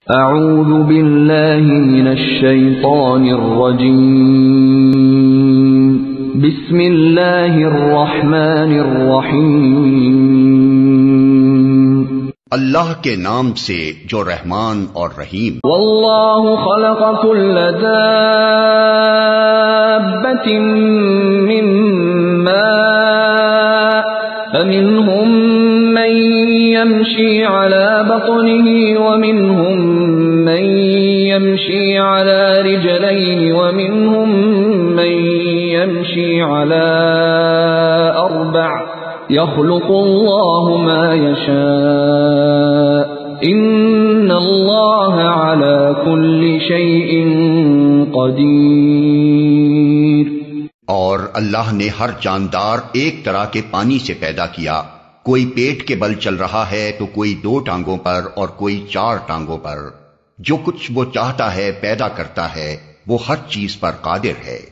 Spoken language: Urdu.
اعوذ باللہ من الشیطان الرجیم بسم اللہ الرحمن الرحیم اللہ کے نام سے جو رحمان اور رحیم۔ واللہ خلق كل دابۃ من ماء فمنهم من يمشي على بطنه ومنهم من يمشي على رجلين ومنهم من يمشي على أربع يخلق الله ما يشاء إن الله على كل شيء قدير۔ اور اللہ نے ہر جاندار ایک طرح کے پانی سے پیدا کیا، کوئی پیٹ کے بل چل رہا ہے تو کوئی 2 ٹانگوں پر اور کوئی 4 ٹانگوں پر۔ جو کچھ وہ چاہتا ہے پیدا کرتا ہے، وہ ہر چیز پر قادر ہے۔